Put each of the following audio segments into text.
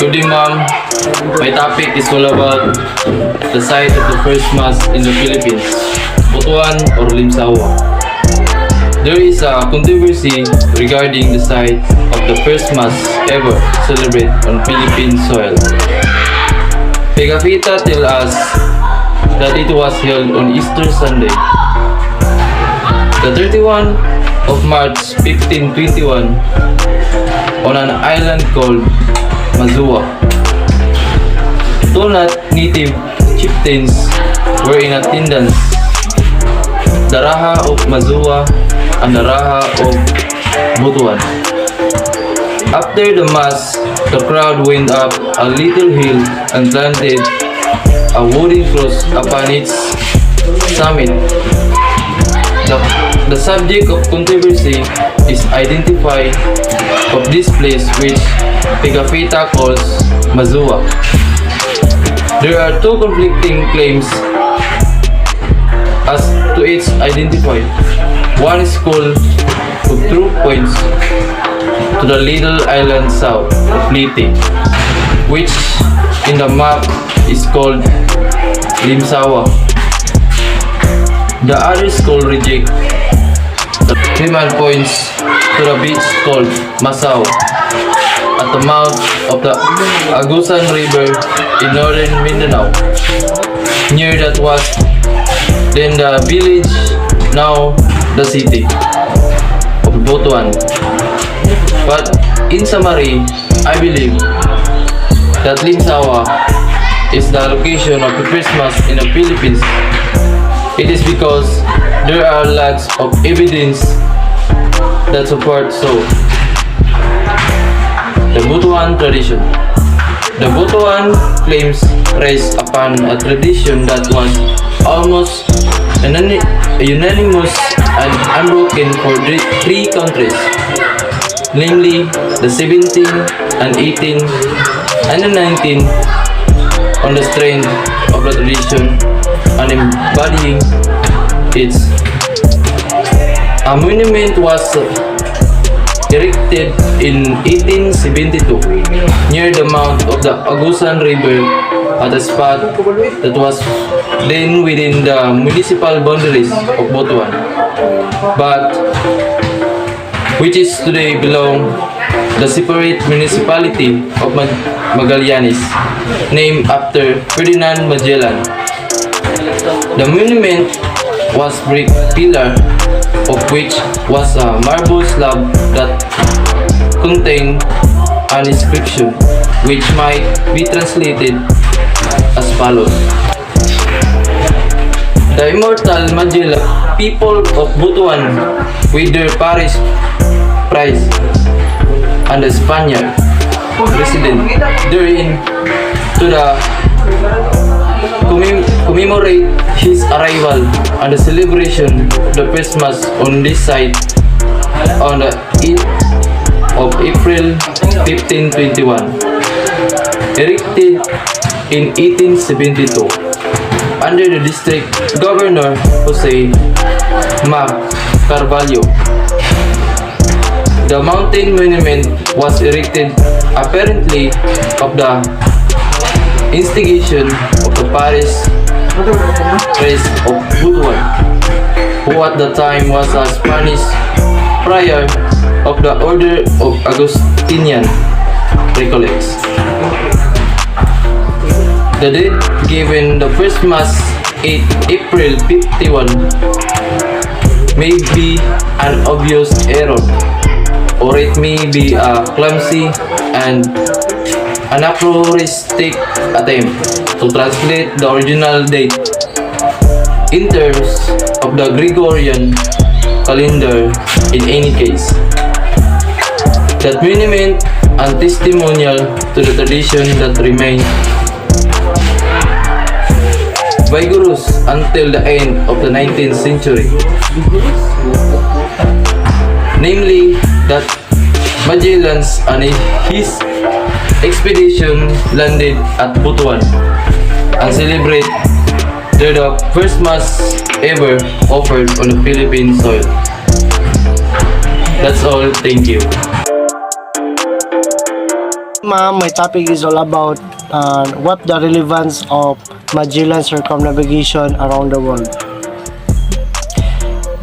Good day, ma'am. My topic is all about the site of the first mass in the Philippines, Butuan or Limsawa. There is a controversy regarding the site of the first mass ever celebrated on Philippine soil. Pegafita tells us that it was held on Easter Sunday, the 31 of March 1521, on an island called Mazua. Though not native chieftains were in attendance, the Raha of Mazua and the Raha of Butuan. After the mass, the crowd went up a little hill and planted a wooden cross upon its summit. The subject of controversy is identified of this place, which Pegafita calls Mazua. There are two conflicting claims as to its identified. One is called of true points to the little island south of Leyte, which in the map is called Limsawa. The other is called reject. The female points to the beach called Masao at the mouth of the Agusan River in northern Mindanao. Near that was then the village, now the city of Butuan. But in summary, I believe that Limsawa is the location of the Christmas in the Philippines. It is because there are lots of evidence that support so. The Butuan tradition. The Butuan claims rests upon a tradition that was almost unanimous and unbroken for three countries, namely the 17 and 18 and the 19, on the strength of the tradition and embodying its. A monument was erected in 1872 near the mouth of the Agusan River at a spot that was then within the municipal boundaries of Butuan, but which is today belong the separate municipality of Magallanes, named after Ferdinand Magellan. The monument was brick pillar, of which was a marble slab that contained an inscription which might be translated as follows: The immortal Magellan people of Butuan with their parish priest and the Spaniard resident therein to commemorate his arrival and the celebration of the Christmas on this site on the 8th of April 1521, erected in 1872 under the district governor Jose Mac Carvalho. The mountain monument was erected apparently of the instigation of the parish priest of Butuan, who at the time was a Spanish friar of the Order of Augustinian, recollects. The date given, the first mass 8 April 51, may be an obvious error, or it may be a clumsy and anachronistic attempt to translate the original date in terms of the Gregorian calendar. In any case, that monument and testimonial to the tradition that remained vigorous until the end of the 19th century, namely that Magellan's and his expedition landed at Butuan and celebrate the first mass ever offered on the Philippine soil. That's all. Thank you. Ma'am, my topic is all about what the relevance of Magellan circumnavigation around the world.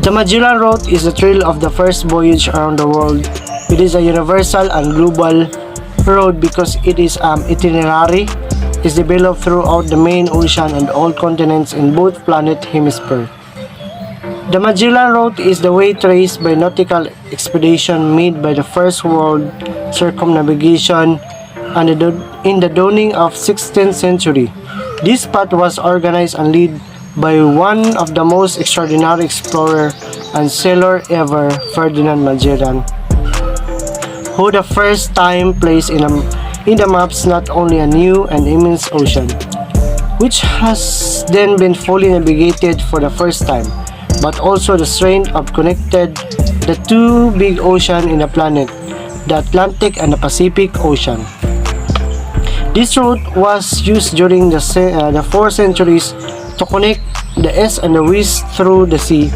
The Magellan Route is the trail of the first voyage around the world. It is a universal and global road because it is itinerary is developed throughout the main ocean and all continents in both planet hemisphere. The Magellan Route is the way traced by nautical expedition made by the first world circumnavigation and in the dawning of 16th century. This path was organized and led by one of the most extraordinary explorer and sailor ever, Ferdinand Magellan, who the first time placed in the maps not only a new and immense ocean, which has then been fully navigated for the first time, but also the strength of connected the two big oceans in the planet, the Atlantic and the Pacific Ocean. This route was used during the 4 centuries to connect the east and the west through the sea,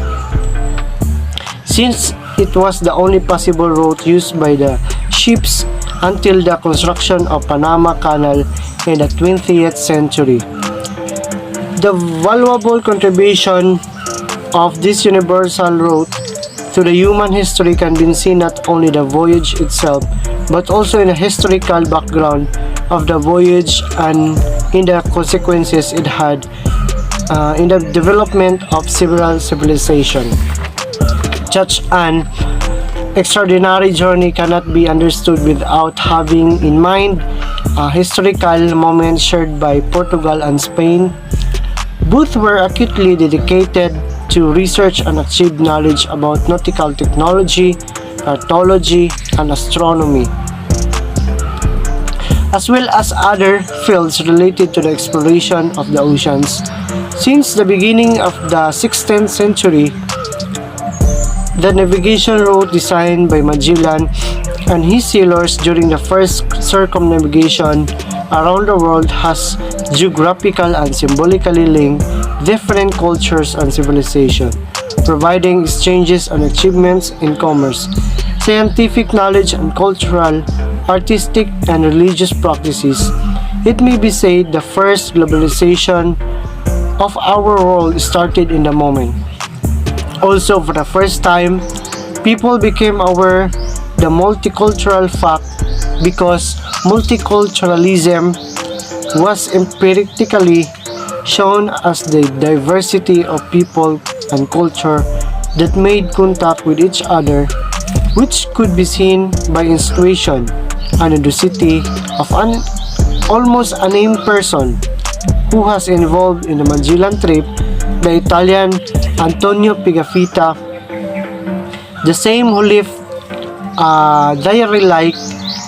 since it was the only possible route used by the ships until the construction of Panama Canal in the 20th century. The valuable contribution of this universal route to the human history can be seen not only the voyage itself, but also in the historical background of the voyage and in the consequences it had in the development of several civilizations. Such an extraordinary journey cannot be understood without having in mind a historical moment shared by Portugal and Spain. Both were acutely dedicated to research and achieve knowledge about nautical technology, archaeology, and astronomy, as well as other fields related to the exploration of the oceans. Since the beginning of the 16th century, the navigation route designed by Magellan and his sailors during the first circumnavigation around the world has geographical and symbolically linked different cultures and civilizations, providing exchanges and achievements in commerce, scientific knowledge and cultural, artistic and religious practices. It may be said the first globalization of our world started in the moment. Also, for the first time, people became aware the multicultural fact because multiculturalism was empirically shown as the diversity of people and culture that made contact with each other, which could be seen by institution and the city of an almost unnamed person who has involved in the Magellan trip, the Italian Antonio Pigafetta, the same who left a diary-like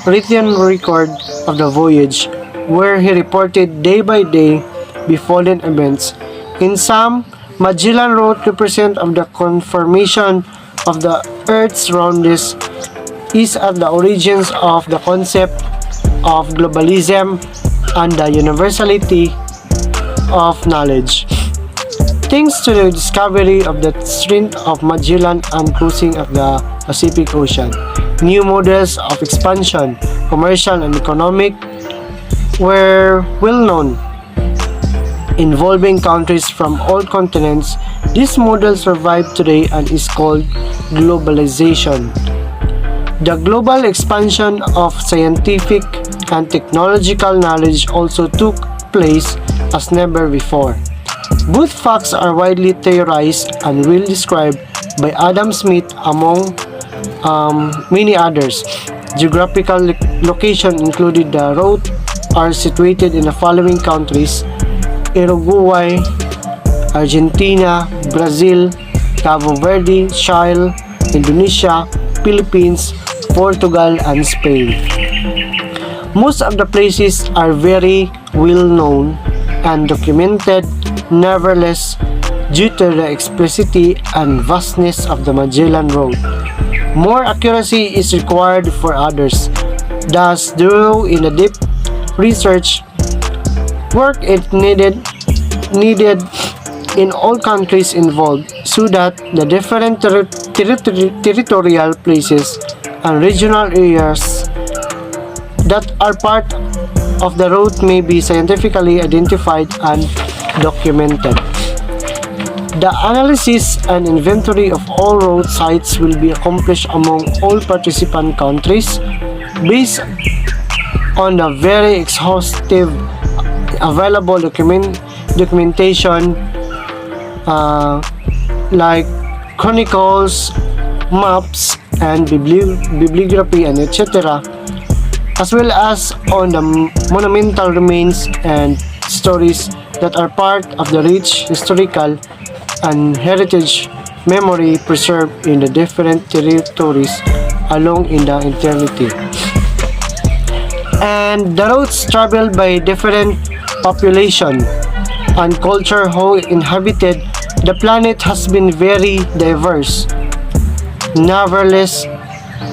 written record of the voyage, where he reported day by day befallen events. In sum, Magellan Route represents of the confirmation of the Earth's roundness is at the origins of the concept of globalism and the universality of knowledge. Thanks to the discovery of the strength of Magellan and cruising of the Pacific Ocean, new models of expansion, commercial and economic, were well known, involving countries from all continents. This model survived today and is called globalization. The global expansion of scientific and technological knowledge also took place as never before. Both facts are widely theorized and well described by Adam Smith among many others. Geographical location included the route are situated in the following countries: Uruguay, Argentina, Brazil, Cabo Verde, Chile, Indonesia, Philippines, Portugal, and Spain. Most of the places are very well known and documented. Nevertheless, due to the explicitity and vastness of the Magellan Road, more accuracy is required for others. Thus, though in the deep research work it needed in all countries involved, so that the different territorial places and regional areas that are part of the route may be scientifically identified and documented. The analysis and inventory of all road sites will be accomplished among all participant countries based on the very exhaustive available documentation like chronicles, maps, and bibliography, and etc., as well as on the monumental remains and stories that are part of the rich historical and heritage memory preserved in the different territories along in the eternity. And the routes traveled by different population and culture who inhabited the planet has been very diverse. Nevertheless,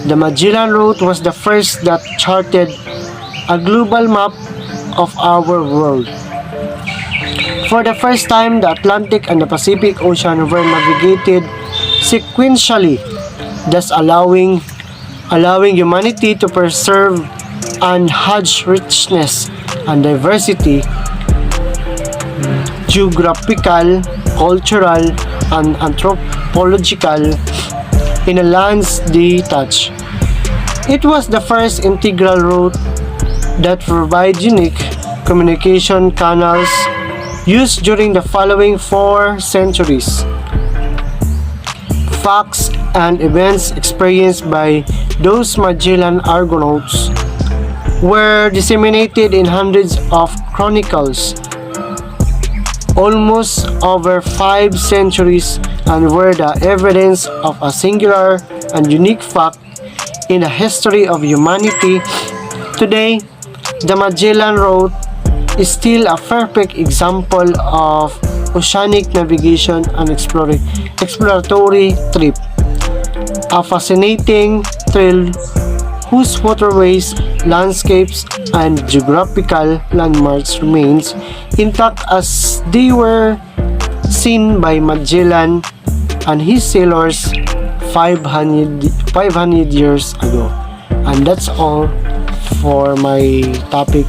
the Magellan route was the first that charted a global map of our world. For the first time, the Atlantic and the Pacific Ocean were navigated sequentially, thus allowing humanity to preserve unhedged richness and diversity, geographical, cultural, and anthropological in the lands they touch. It was the first integral route that provided unique communication canals used during the following 4 centuries. Facts and events experienced by those Magellan Argonauts were disseminated in hundreds of chronicles almost over 5 centuries and were the evidence of a singular and unique fact in the history of humanity. Today, the Magellan Route is still a perfect example of oceanic navigation and exploratory trip. A fascinating trail whose waterways, landscapes, and geographical landmarks remains intact as they were seen by Magellan and his sailors 500 years ago. And that's all for my topic.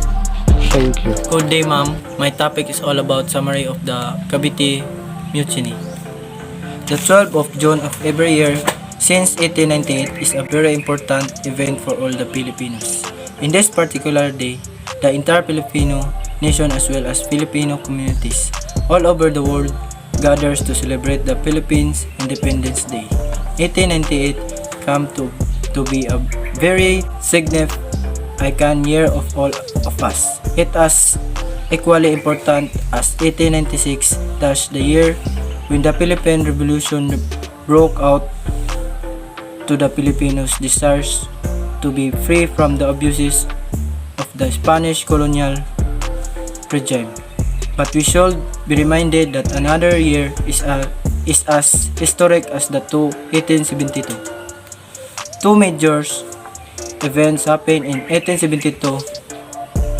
Thank you. Good day, ma'am. My topic is all about summary of the Cavite Mutiny. The 12th of June of every year since 1898 is a very important event for all the Filipinos. In this particular day, the entire Filipino nation as well as Filipino communities all over the world gathers to celebrate the Philippines Independence Day. 1898 come to be a very significant icon year of all of us. It is equally important as 1896, thus the year when the Philippine Revolution broke out to the Filipinos' desires to be free from the abuses of the Spanish colonial regime. But we should be reminded that another year is as historic as the 1872. Two major events happened in 1872.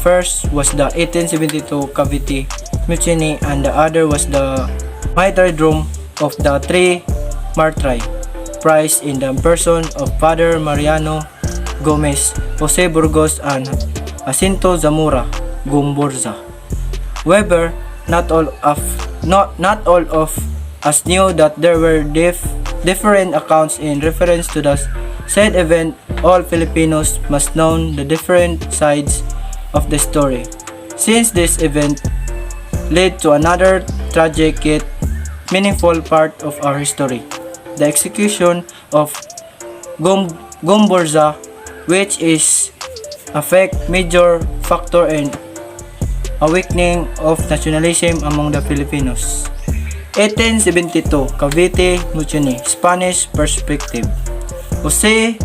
First was the 1872 Cavite Mutiny and the other was the martyrdom of the 3 martyrs, prized in the person of Father Mariano Gomez, Jose Burgos, and Jacinto Zamora Gumborza. However, not all of us knew that there were different accounts in reference to the said event. All Filipinos must know the different sides of the story, since this event led to another tragic yet meaningful part of our history, the execution of Gumborza, which is a major factor in awakening of nationalism among the Filipinos. 1872 Cavite Mutiny, Spanish perspective. Jose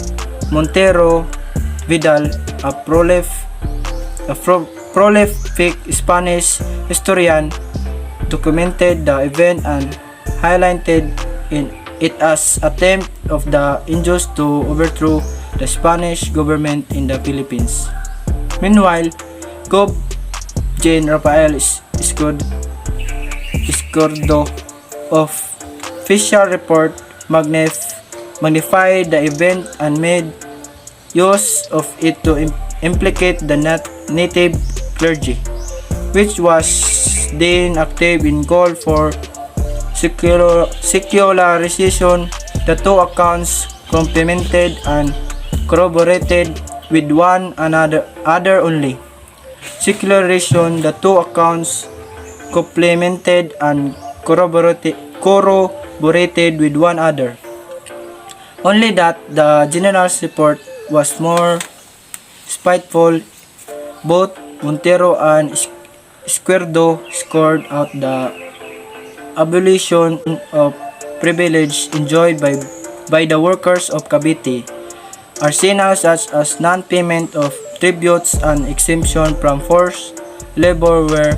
Montero Vidal, a prolific Spanish historian, documented the event and highlighted in it as attempt of the Indios to overthrow the Spanish government in the Philippines. Meanwhile, Gov. Jane Rafael Escordo of official report magnified the event and made use of it to implicate the native clergy, which was then active in call for secularization. The two accounts complemented and corroborated with one another only. Secularization, the two accounts complemented and corroborated with one another. Only that the general's report was more spiteful. Both Montero and Izquierdo scored out the abolition of privilege enjoyed by the workers of Cavite. Arsenal such as non-payment of tributes and exemption from forced labor were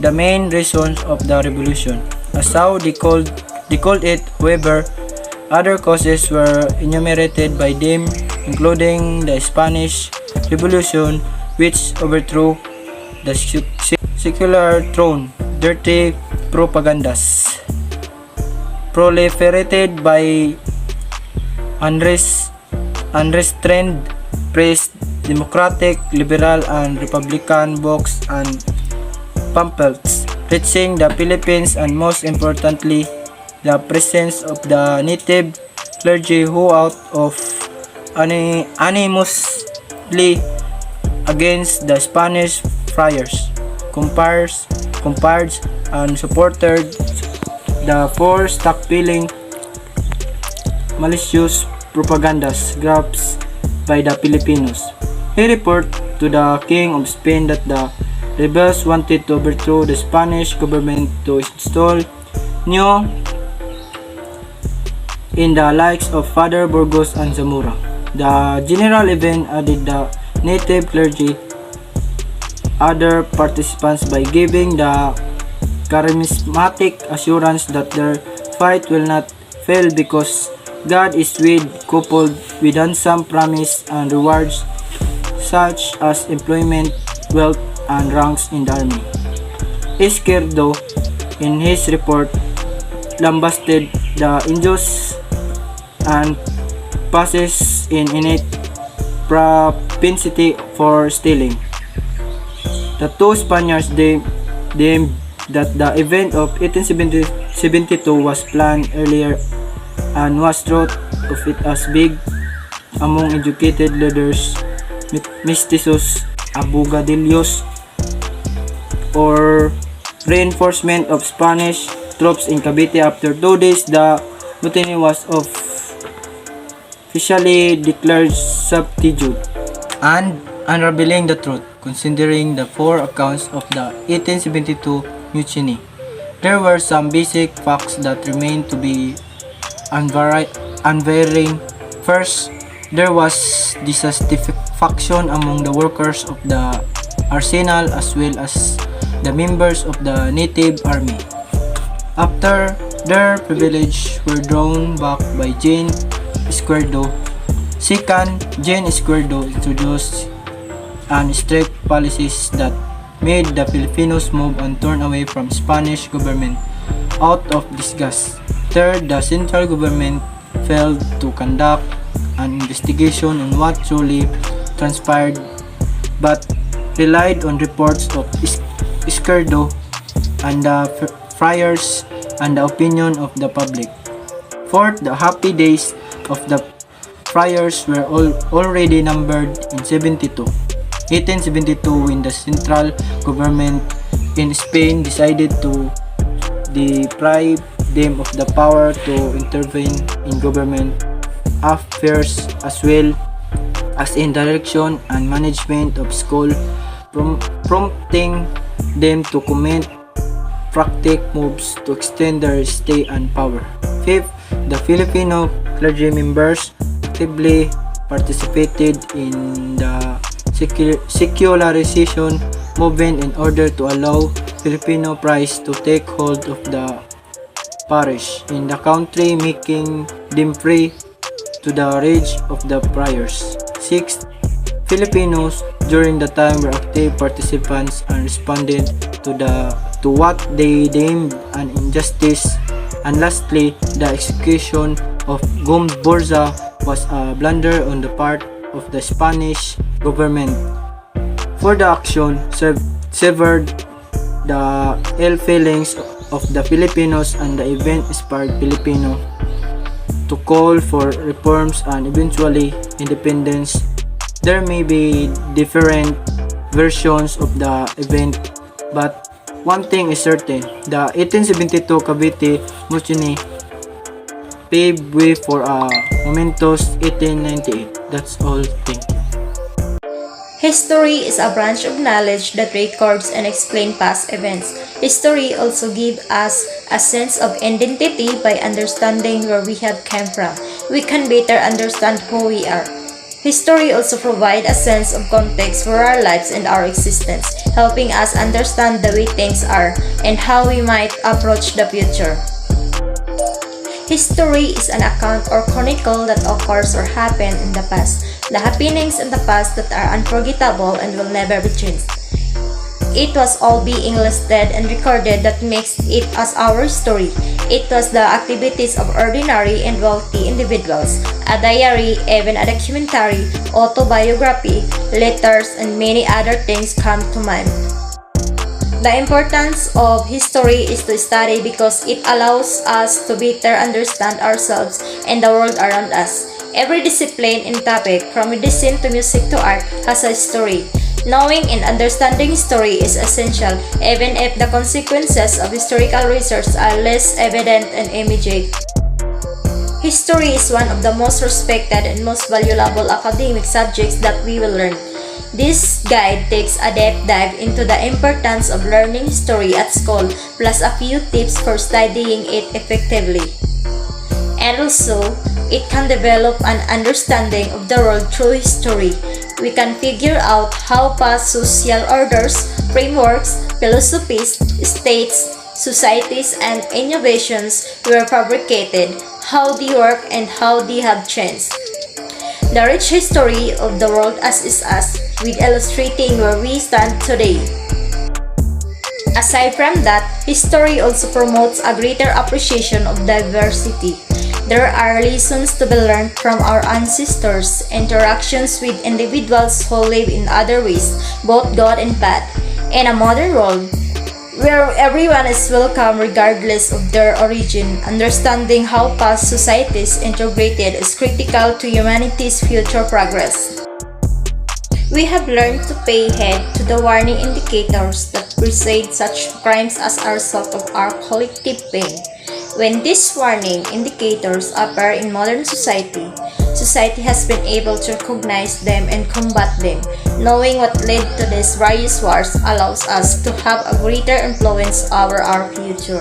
the main reasons of the revolution. As how they called it, however, other causes were enumerated by them, including the Spanish Revolution, which overthrew the secular throne, dirty propagandas proliferated by unrestrained press, democratic, liberal, and republican books and pamphlets reaching the Philippines, and most importantly, the presence of the native clergy who, out of animosity against the Spanish friars, compared and supported the forced stockpiling, malicious propagandas graphs by the Filipinos. He reported to the King of Spain that the rebels wanted to overthrow the Spanish government to install new in the likes of Father Burgos and Zamora. The general event added the native clergy other participants by giving the charismatic assurance that their fight will not fail because God is with, coupled with handsome promise and rewards such as employment, wealth, and ranks in the army. Izquierdo, in his report, lambasted the Indios and passes in innate propensity for stealing. The two Spaniards deemed that the event of 1872 was planned earlier and was thought of it as big among educated leaders, mestizos, abogadillos, or reinforcement of Spanish troops in Cavite. After 2 days, the mutiny was officially declared substitute and unraveling the truth. Considering the four accounts of the 1872 mutiny, there were some basic facts that remained to be unvarying. First, there was dissatisfaction among the workers of the arsenal as well as the members of the native army. After their privileges were drawn back by Jane Izquierdo, second, Jane Izquierdo introduced and strict policies that made the Filipinos move and turn away from Spanish government out of disgust. Third, the central government failed to conduct an investigation on what truly transpired but relied on reports of Izquierdo and the friars and the opinion of the public. Fourth, the happy days of the friars were already numbered in 1872 when the central government in Spain decided to deprive them of the power to intervene in government affairs as well as in direction and management of school, prompting them to commit practical moves to extend their stay and power. Fifth, the Filipino clergy members actively participated in the secularization movement in order to allow Filipino priests to take hold of the parish in the country, making them free to the rage of the friars. Sixth, Filipinos during the time were active participants and responded to what they deemed an injustice. And lastly, the execution of Gomburza was a blunder on the part of the Spanish government. For the action, severed the ill feelings of the Filipinos, and the event inspired Filipino to call for reforms and eventually independence. There may be different versions of the event, but one thing is certain: the 1872 Cavite Mutiny paved way for a momentous 1898. That's all. Thank you. History is a branch of knowledge that records and explains past events. History also gives us a sense of identity by understanding where we have come from. We can better understand who we are. History also provides a sense of context for our lives and our existence, helping us understand the way things are and how we might approach the future. History is an account or chronicle that occurs or happened in the past, the happenings in the past that are unforgettable and will never be changed. It was all being listed and recorded that makes it as our story. It was the activities of ordinary and wealthy individuals, a diary, even a documentary, autobiography, letters, and many other things come to mind. The importance of history is to study because it allows us to better understand ourselves and the world around us. Every discipline and topic, from medicine to music to art, has a story. Knowing and understanding history is essential, even if the consequences of historical research are less evident and immediate. History is one of the most respected and most valuable academic subjects that we will learn. This guide takes a deep dive into the importance of learning history at school, plus a few tips for studying it effectively. And also, it can develop an understanding of the world through history. We can figure out how past social orders, frameworks, philosophies, states, societies, and innovations were fabricated, how they work, and how they have changed. The rich history of the world as is us, with illustrating where we stand today. Aside from that, history also promotes a greater appreciation of diversity. There are lessons to be learned from our ancestors, interactions with individuals who live in other ways, both good and bad. In a modern world, where everyone is welcome regardless of their origin, understanding how past societies integrated is critical to humanity's future progress. We have learned to pay heed to the warning indicators that precede such crimes as a result of our collective pain. When these warning indicators appear in modern society, society has been able to recognize them and combat them. Knowing what led to these various wars allows us to have a greater influence over our future.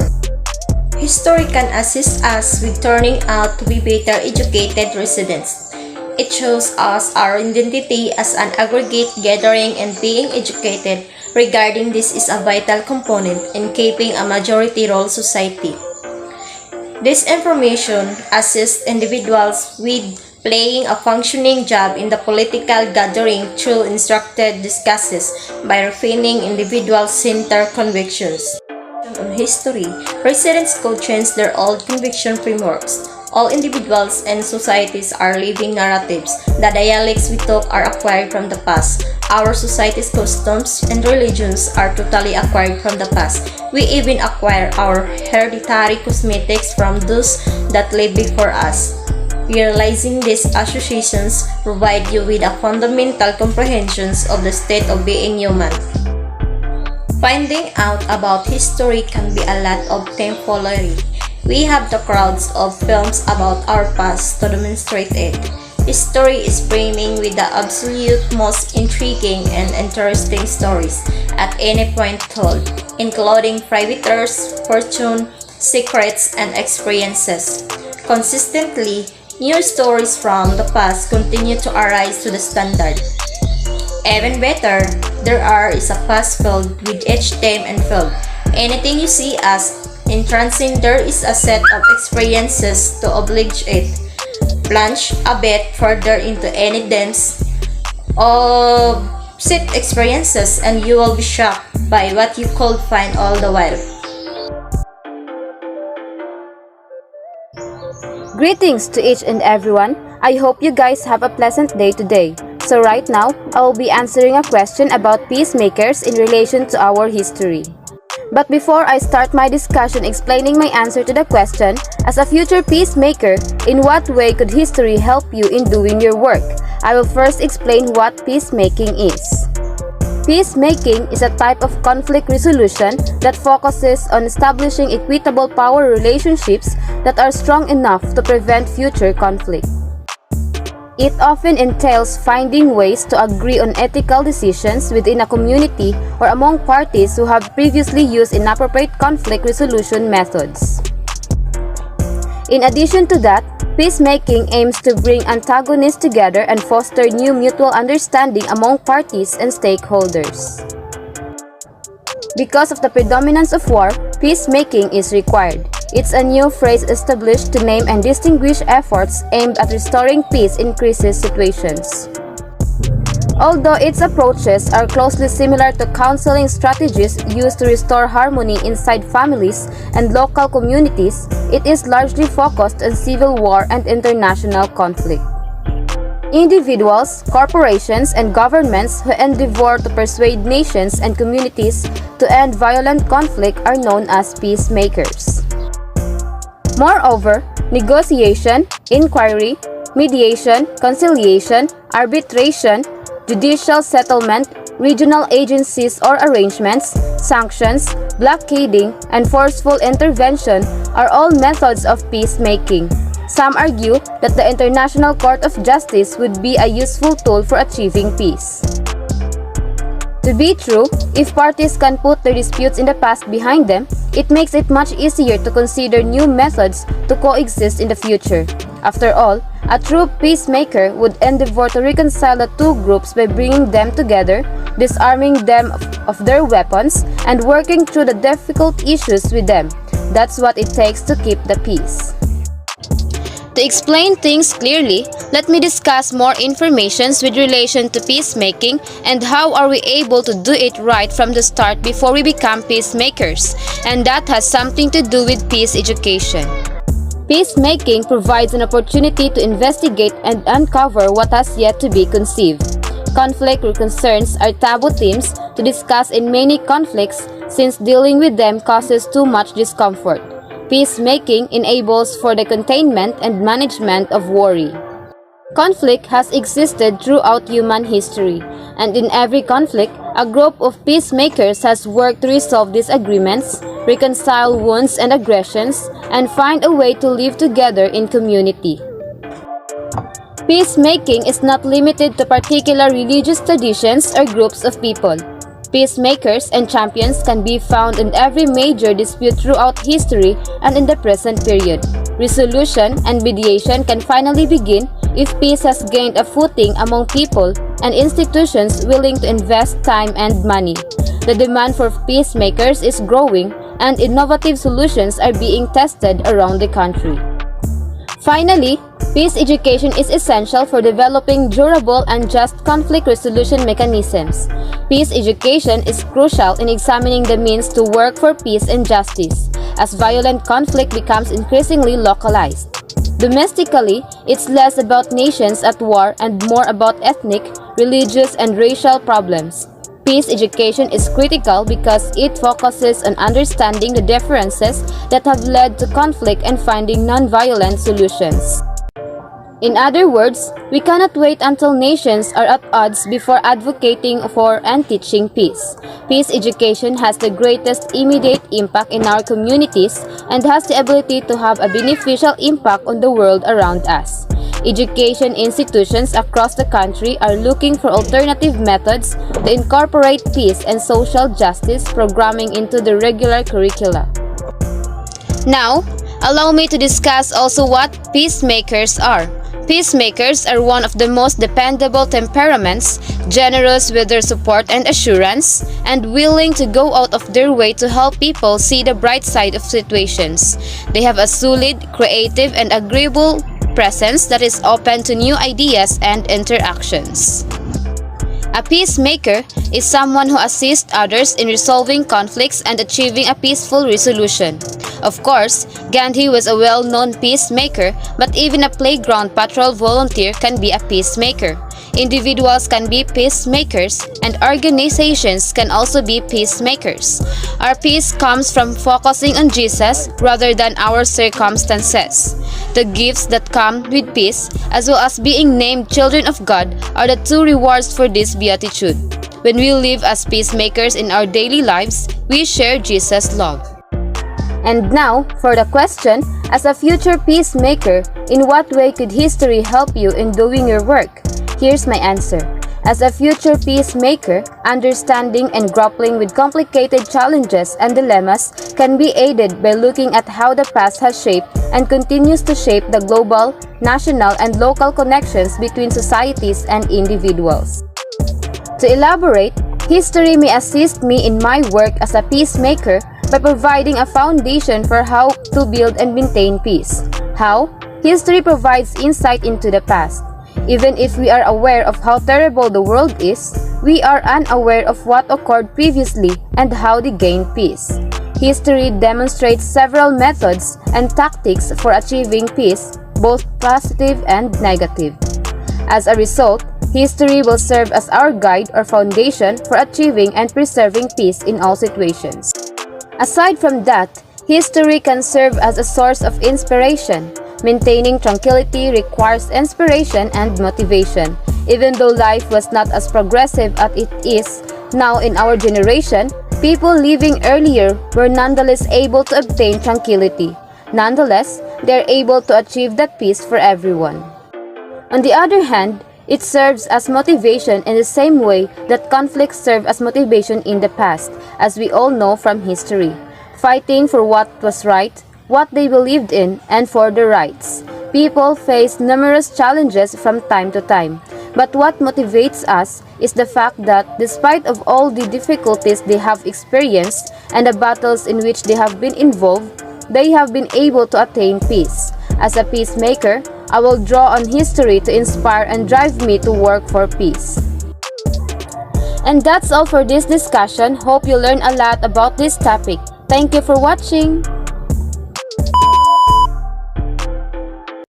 History can assist us with turning out to be better educated residents. It shows us our identity as an aggregate gathering, and being educated regarding this is a vital component in keeping a majority role society. This information assists individuals with playing a functioning job in the political gathering through instructed discussions by refining individual-centered convictions. On history, residents could change their old conviction frameworks. All individuals and societies are living narratives. The dialects we talk are acquired from the past. Our society's customs and religions are totally acquired from the past. We even acquire our hereditary cosmetics from those that lived before us. Realizing these associations provide you with a fundamental comprehension of the state of being human. Finding out about history can be a lot of tomfoolery. We have the crowds of films about our past to demonstrate it. History is brimming with the absolute most intriguing and interesting stories at any point told, including privateers, fortune, secrets, and experiences. Consistently, new stories from the past continue to arise to the standard. Even better, is a past filled with each theme and field. Anything you see as entrancing, there is a set of experiences to oblige it. Plunge a bit further into any depths of set experiences and you will be shocked by what you could find all the while. Greetings to each and everyone. I hope you guys have a pleasant day today. So right now, I will be answering a question about peacemakers in relation to our history. But before I start my discussion explaining my answer to the question, as a future peacemaker, in what way could history help you in doing your work? I will first explain what peacemaking is. Peacemaking is a type of conflict resolution that focuses on establishing equitable power relationships that are strong enough to prevent future conflict. It often entails finding ways to agree on ethical decisions within a community or among parties who have previously used inappropriate conflict resolution methods. In addition to that, peacemaking aims to bring antagonists together and foster new mutual understanding among parties and stakeholders. Because of the predominance of war, peacemaking is required. It's a new phrase established to name and distinguish efforts aimed at restoring peace in crisis situations. Although its approaches are closely similar to counseling strategies used to restore harmony inside families and local communities, it is largely focused on civil war and international conflict. Individuals, corporations, and governments who endeavor to persuade nations and communities to end violent conflict are known as peacemakers. Moreover, negotiation, inquiry, mediation, conciliation, arbitration, judicial settlement, regional agencies or arrangements, sanctions, blockading, and forceful intervention are all methods of peacemaking. Some argue that the International Court of Justice would be a useful tool for achieving peace. To be true, if parties can put their disputes in the past behind them, it makes it much easier to consider new methods to coexist in the future. After all, a true peacemaker would endeavor to reconcile the two groups by bringing them together, disarming them of their weapons, and working through the difficult issues with them. That's what it takes to keep the peace. To explain things clearly, let me discuss more information with relation to peacemaking and how are we able to do it right from the start before we become peacemakers, and that has something to do with peace education. Peacemaking provides an opportunity to investigate and uncover what has yet to be conceived. Conflict or concerns are taboo themes to discuss in many conflicts since dealing with them causes too much discomfort. Peacemaking enables for the containment and management of worry. Conflict has existed throughout human history, and in every conflict, a group of peacemakers has worked to resolve disagreements, reconcile wounds and aggressions, and find a way to live together in community. Peacemaking is not limited to particular religious traditions or groups of people. Peacemakers and champions can be found in every major dispute throughout history and in the present period. Resolution and mediation can finally begin if peace has gained a footing among people and institutions willing to invest time and money. The demand for peacemakers is growing and innovative solutions are being tested around the country. Finally, peace education is essential for developing durable and just conflict resolution mechanisms. Peace education is crucial in examining the means to work for peace and justice, as violent conflict becomes increasingly localized. Domestically, it's less about nations at war and more about ethnic, religious, and racial problems. Peace education is critical because it focuses on understanding the differences that have led to conflict and finding non-violent solutions. In other words, we cannot wait until nations are at odds before advocating for and teaching peace. Peace education has the greatest immediate impact in our communities and has the ability to have a beneficial impact on the world around us. Education institutions across the country are looking for alternative methods to incorporate peace and social justice programming into the regular curricula. Now, allow me to discuss also what peacemakers are. Peacemakers are one of the most dependable temperaments, generous with their support and assurance, and willing to go out of their way to help people see the bright side of situations. They have a solid, creative, and agreeable presence that is open to new ideas and interactions. A peacemaker is someone who assists others in resolving conflicts and achieving a peaceful resolution. Of course, Gandhi was a well-known peacemaker, but even a playground patrol volunteer can be a peacemaker. Individuals can be peacemakers, and organizations can also be peacemakers. Our peace comes from focusing on Jesus rather than our circumstances. The gifts that come with peace, as well as being named children of God, are the two rewards for this beatitude. When we live as peacemakers in our daily lives, we share Jesus' love. And now, for the question, as a future peacemaker, in what way could history help you in doing your work? Here's my answer. As a future peacemaker, understanding and grappling with complicated challenges and dilemmas can be aided by looking at how the past has shaped and continues to shape the global, national, and local connections between societies and individuals. To elaborate, history may assist me in my work as a peacemaker by providing a foundation for how to build and maintain peace. How? History provides insight into the past. Even if we are aware of how terrible the world is, we are unaware of what occurred previously and how they gained peace. History demonstrates several methods and tactics for achieving peace, both positive and negative. As a result, history will serve as our guide or foundation for achieving and preserving peace in all situations. Aside from that, history can serve as a source of inspiration. Maintaining tranquility requires inspiration and motivation. Even though life was not as progressive as it is now in our generation, people living earlier were nonetheless able to obtain tranquility. Nonetheless, they are able to achieve that peace for everyone. On the other hand, it serves as motivation in the same way that conflicts serve as motivation in the past, as we all know from history. Fighting for what was right, what they believed in, and for their rights. People face numerous challenges from time to time. But what motivates us is the fact that despite of all the difficulties they have experienced and the battles in which they have been involved, they have been able to attain peace. As a peacemaker, I will draw on history to inspire and drive me to work for peace. And that's all for this discussion. Hope you learned a lot about this topic. Thank you for watching.